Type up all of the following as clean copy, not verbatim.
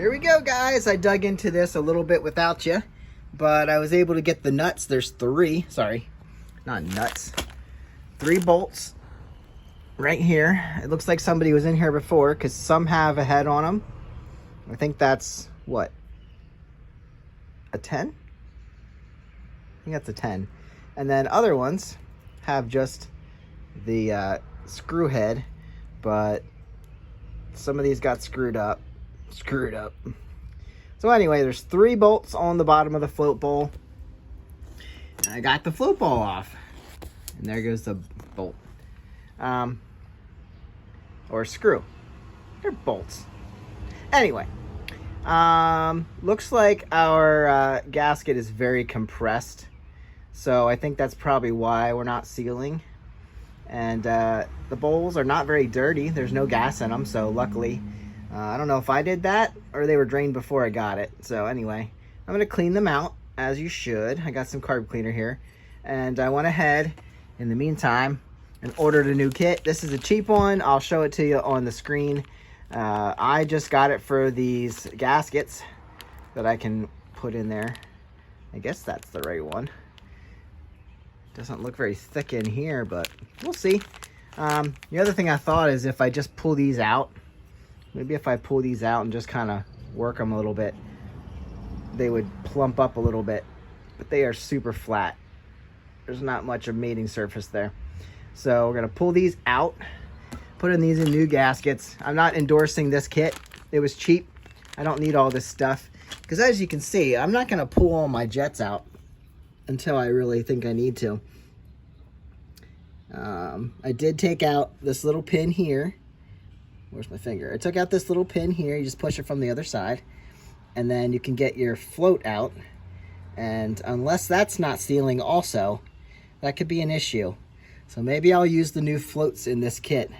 Here we go, guys. I dug into this a little bit without you, but I was able to get the nuts. There's three, sorry, not nuts, 3 bolts right here. It looks like somebody was in here before because some have a head on them. I think that's what, a 10? I think that's a 10. And then other ones have just the screw head, but some of these got screwed up. So anyway, there's 3 bolts on the bottom of the float bowl. And I got the float bowl off. And there goes the bolt. Or screw. They're bolts. Anyway, looks like our gasket is very compressed. So I think that's probably why we're not sealing. And the bowls are not very dirty. There's no gas in them, so luckily. I don't know if I did that or they were drained before I got it. So anyway, I'm going to clean them out as you should. I got some carb cleaner here. And I went ahead in the meantime and ordered a new kit. This is a cheap one. I'll show it to you on the screen. I just got it for these gaskets that I can put in there. I guess that's the right one. Doesn't look very thick in here, but we'll see. The other thing I thought is if I just pull these out, maybe if I pull these out and just kind of work them a little bit, they would plump up a little bit, but they are super flat. There's not much of mating surface there. So we're gonna pull these out, put in these in new gaskets. I'm not endorsing this kit. It was cheap. I don't need all this stuff because as you can see, I'm not gonna pull all my jets out until I really think I need to. I did take out this little pin here. Where's my finger? I took out this little pin here. You just push it from the other side and then you can get your float out. And unless that's not sealing also, that could be an issue. So maybe I'll use the new floats in this kit.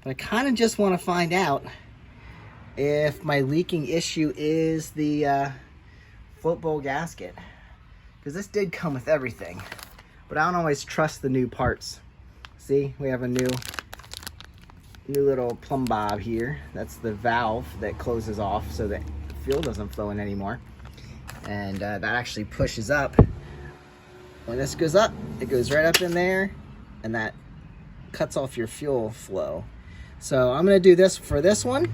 But I kind of just want to find out if my leaking issue is the float bowl gasket. Because this did come with everything. But I don't always trust the new parts. See, we have a new little plumb bob here. That's the valve that closes off so that the fuel doesn't flow in anymore. And that actually pushes up. When this goes up, it goes right up in there, and that cuts off your fuel flow. So I'm gonna do this for this one.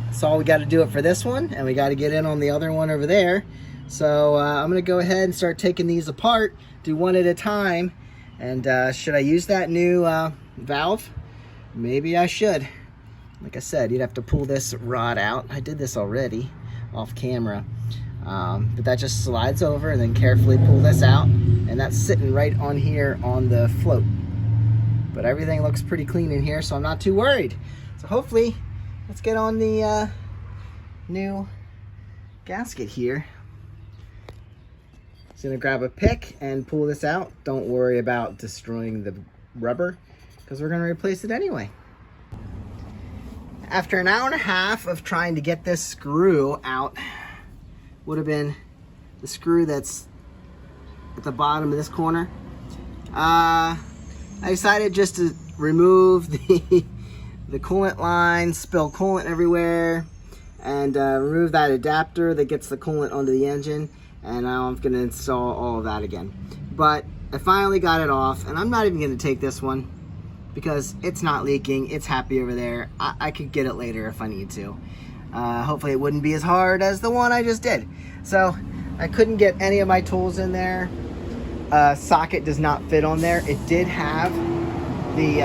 That's all we gotta do it for this one, and we gotta get in on the other one over there. So I'm gonna go ahead and start taking these apart, do one at a time. And should I use that new valve? Maybe I should. Like I said, you'd have to pull this rod out. I did this already off camera. But that just slides over and then carefully pull this out. And that's sitting right on here on the float. But everything looks pretty clean in here, so I'm not too worried. So hopefully, let's get on the new gasket here. Just gonna grab a pick and pull this out. Don't worry about destroying the rubber because we're gonna replace it anyway. After an hour and a half of trying to get this screw out, would have been the screw that's at the bottom of this corner. I decided just to remove the coolant line, spill coolant everywhere, and remove that adapter that gets the coolant onto the engine. And now I'm gonna install all of that again. But I finally got it off, and I'm not even gonna take this one because it's not leaking, it's happy over there. I could get it later if I need to. Hopefully it wouldn't be as hard as the one I just did. So I couldn't get any of my tools in there. Socket does not fit on there. It did have the,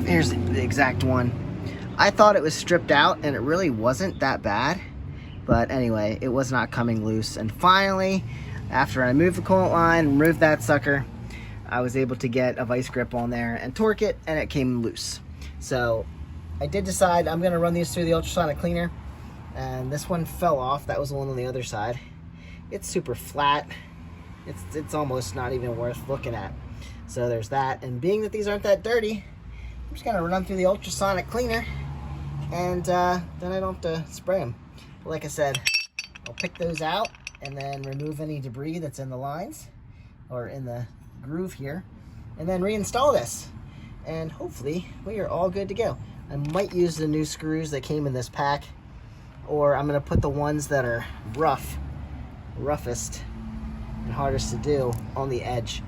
here's the exact one. I thought it was stripped out and it really wasn't that bad. But anyway, it was not coming loose. And finally, after I moved the coolant line, removed that sucker, I was able to get a vice grip on there and torque it, and it came loose. So I did decide I'm gonna run these through the ultrasonic cleaner, and this one fell off. That was the one on the other side. It's super flat. It's almost not even worth looking at. So there's that. And being that these aren't that dirty, I'm just gonna run them through the ultrasonic cleaner, and then I don't have to spray them. But like I said, I'll pick those out and then remove any debris that's in the lines or in the groove here, and then reinstall this. And hopefully we are all good to go. I might use the new screws that came in this pack, or I'm gonna put the ones that are roughest and hardest to do on the edge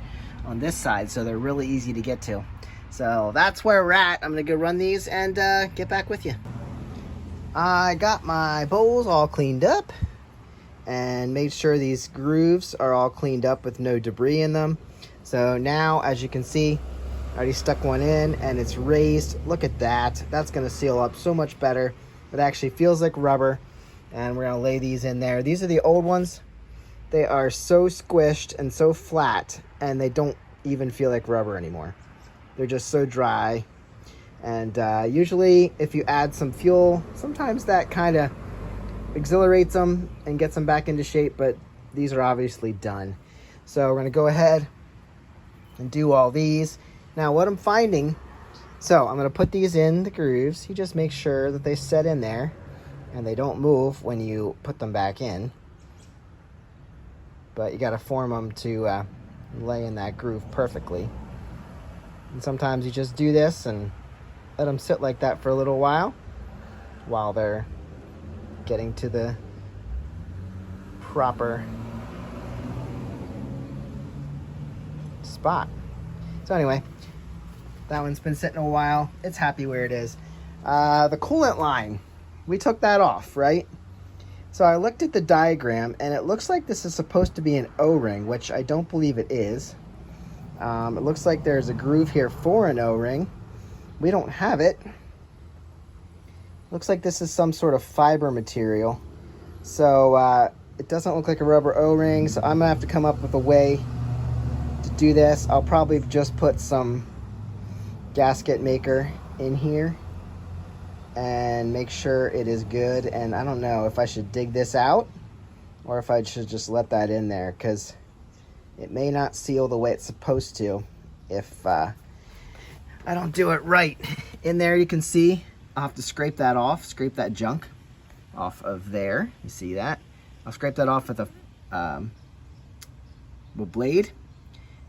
on this side, so they're really easy to get to. So that's where we're at. I'm gonna go run these and get back with you. I got my bowls all cleaned up and made sure these grooves are all cleaned up with no debris in them. So now, as you can see, I already stuck one in and it's raised. Look at that. That's gonna seal up so much better. It actually feels like rubber, and we're gonna lay these in there. These are the old ones. They are so squished and so flat, and they don't even feel like rubber anymore. They're just so dry. And usually if you add some fuel, sometimes that kind of exhilarates them and gets them back into shape, but these are obviously done. So we're gonna go ahead and do all these. Now what I'm finding, so I'm gonna put these in the grooves. You just make sure that they set in there and they don't move when you put them back in. But you gotta form them to lay in that groove perfectly. And sometimes you just do this and let them sit like that for a little while they're getting to the proper spot. So anyway, that one's been sitting a while. It's happy where it is. The coolant line, we took that off, right? So I looked at the diagram and it looks like this is supposed to be an O-ring, which I don't believe it is. It looks like there's a groove here for an O-ring. We don't have it. Looks like this is some sort of fiber material. So it doesn't look like a rubber O-ring, so I'm gonna have to come up with a way to do this. I'll probably just put some gasket maker in here and make sure it is good. And I don't know if I should dig this out or if I should just let that in there, because it may not seal the way it's supposed to if I don't do it right. In there you can see I'll have to scrape that off, scrape that junk off of there. You see that? I'll scrape that off with a blade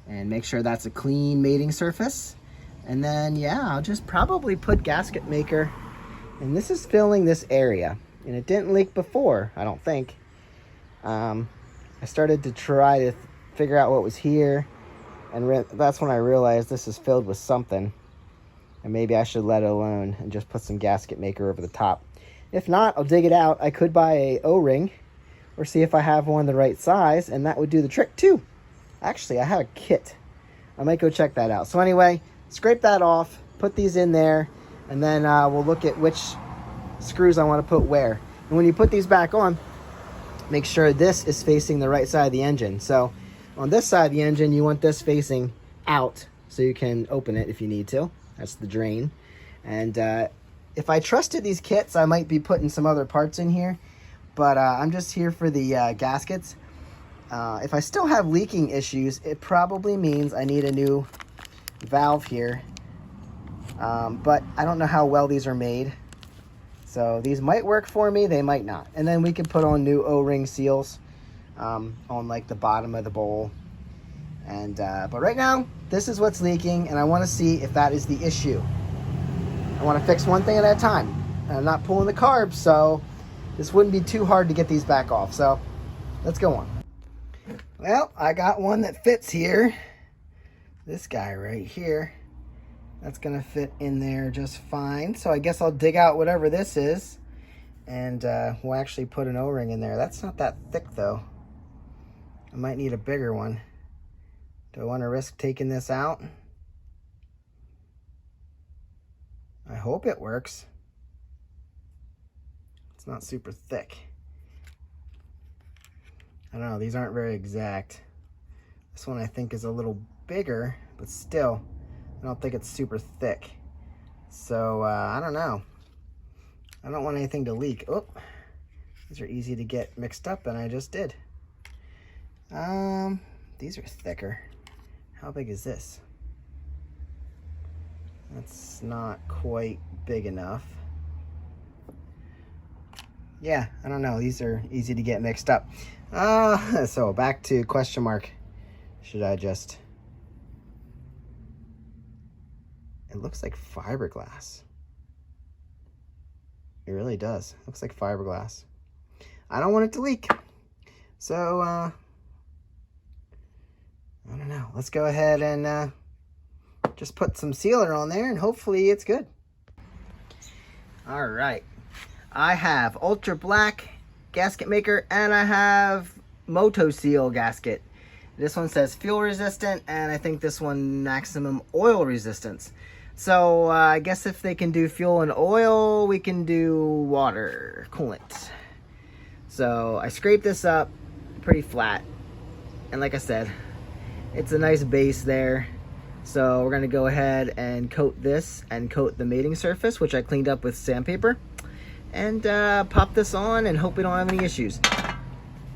and make sure that's a clean mating surface. And then, yeah, I'll just probably put gasket maker. And this is filling this area. And it didn't leak before, I don't think. I started to try to figure out what was here. And that's when I realized this is filled with something. And maybe I should let it alone and just put some gasket maker over the top. If not, I'll dig it out. I could buy a O-ring or see if I have one the right size, and that would do the trick too. Actually, I have a kit. I might go check that out. So anyway, scrape that off, put these in there, and then we'll look at which screws I want to put where. And when you put these back on, make sure this is facing the right side of the engine. So on this side of the engine, you want this facing out so you can open it if you need to. That's the drain. And if I trusted these kits, I might be putting some other parts in here, but I'm just here for the gaskets. If I still have leaking issues, it probably means I need a new valve here, but I don't know how well these are made. So these might work for me, they might not. And then we can put on new O-ring seals on like the bottom of the bowl. And but right now, this is what's leaking, and I want to see if that is the issue. I want to fix one thing at a time. And I'm not pulling the carbs, so this wouldn't be too hard to get these back off. So let's go on. Well, I got one that fits here. This guy right here. That's gonna fit in there just fine. So I guess I'll dig out whatever this is, and we'll actually put an O-ring in there. That's not that thick though. I might need a bigger one. Do I want to risk taking this out? I hope it works. It's not super thick. I don't know, these aren't very exact. This one I think is a little bigger, but still, I don't think it's super thick. So, I don't know. I don't want anything to leak. Oh, these are easy to get mixed up, and I just did. These are thicker. How big is this? That's not quite big enough. Yeah, I don't know. These are easy to get mixed up. So back to question mark. Should I just... It looks like fiberglass. It really does. Looks like fiberglass. I don't want it to leak. So, I don't know. Let's go ahead and just put some sealer on there and hopefully it's good. All right. I have Ultra Black gasket maker and I have Moto Seal gasket. This one says fuel resistant and I think this one maximum oil resistance. So I guess if they can do fuel and oil, we can do water, coolant. So I scraped this up pretty flat. And like I said, it's a nice base there. So we're gonna go ahead and coat this and coat the mating surface, which I cleaned up with sandpaper. And pop this on and hope we don't have any issues.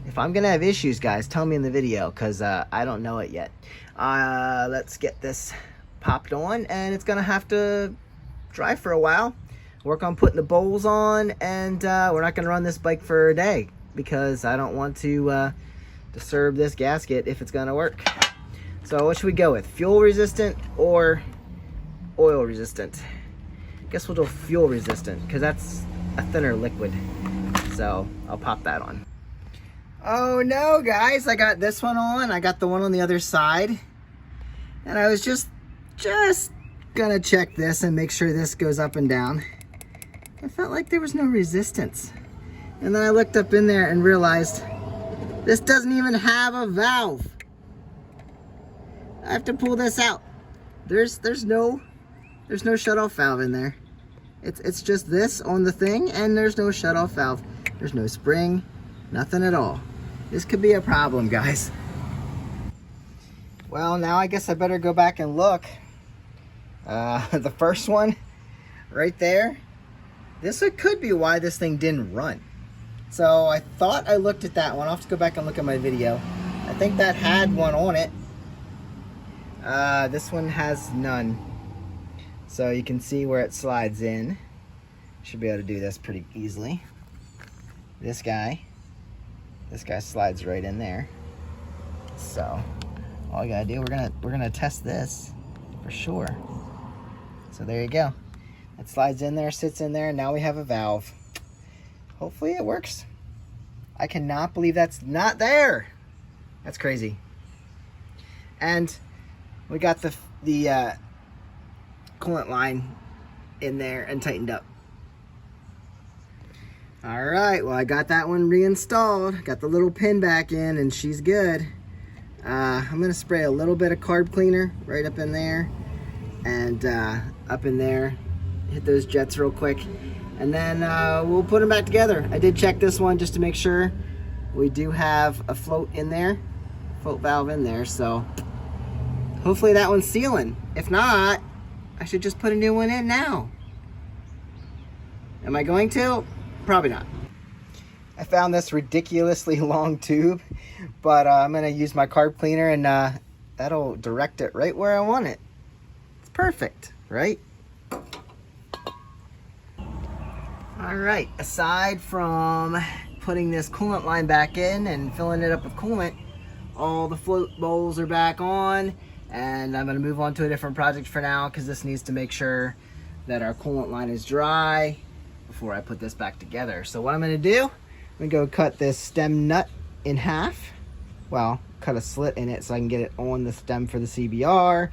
If I'm gonna have issues, guys, tell me in the video, because I don't know it yet. Let's get this popped on, and it's gonna have to dry for a while. Work on putting the bowls on, and we're not gonna run this bike for a day because I don't want to disturb this gasket if it's gonna work. So what should we go with? Fuel resistant or oil resistant? I guess we'll do fuel resistant because that's a thinner liquid. So I'll pop that on. Oh no, guys, I got this one on. I got the one on the other side. And I was just gonna check this and make sure this goes up and down. I felt like there was no resistance. And then I looked up in there and realized this doesn't even have a valve. I have to pull this out. There's no shutoff valve in there. It's just this on the thing and there's no shutoff valve. There's no spring, nothing at all. This could be a problem, guys. Well, now I guess I better go back and look. The first one right there, this could be why this thing didn't run. So I thought I looked at that one. I'll have to go back and look at my video. I think that had one on it. This one has none. So you can see where it slides in. Should be able to do this pretty easily. This guy slides right in there. So all you gotta do, we're gonna test this for sure. So there you go. It slides in there, sits in there, and now we have a valve. Hopefully it works. I cannot believe that's not there. That's crazy. And we got the coolant line in there and tightened up. All right, well, I got that one reinstalled. Got the little pin back in and she's good. I'm gonna spray a little bit of carb cleaner right up in there and up in there. Hit those jets real quick. And then we'll put them back together. I did check this one just to make sure. We do have a float in there, float valve in there, so hopefully that one's sealing. If not, I should just put a new one in now. Am I going to? Probably not. I found this ridiculously long tube, but I'm gonna use my carb cleaner and that'll direct it right where I want it. It's perfect, right? All right, aside from putting this coolant line back in and filling it up with coolant, all the float bowls are back on, and I'm gonna move on to a different project for now because this needs to make sure that our coolant line is dry before I put this back together. So what I'm gonna do, I'm gonna go cut this stem nut in half. Well, cut a slit in it so I can get it on the stem for the CBR.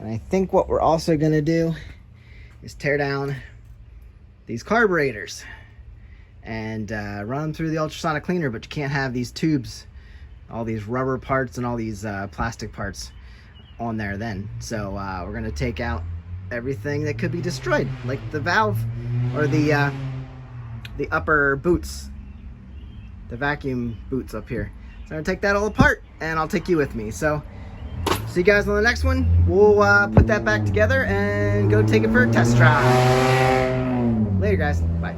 And I think what we're also gonna do is tear down these carburetors and run them through the ultrasonic cleaner, but you can't have these tubes, all these rubber parts and all these plastic parts on there then. So we're gonna take out everything that could be destroyed, like the valve or the upper boots, the vacuum boots up here. So I'm gonna take that all apart and I'll take you with me. So see you guys on the next one. We'll put that back together and go take it for a test drive. Later, guys. Bye.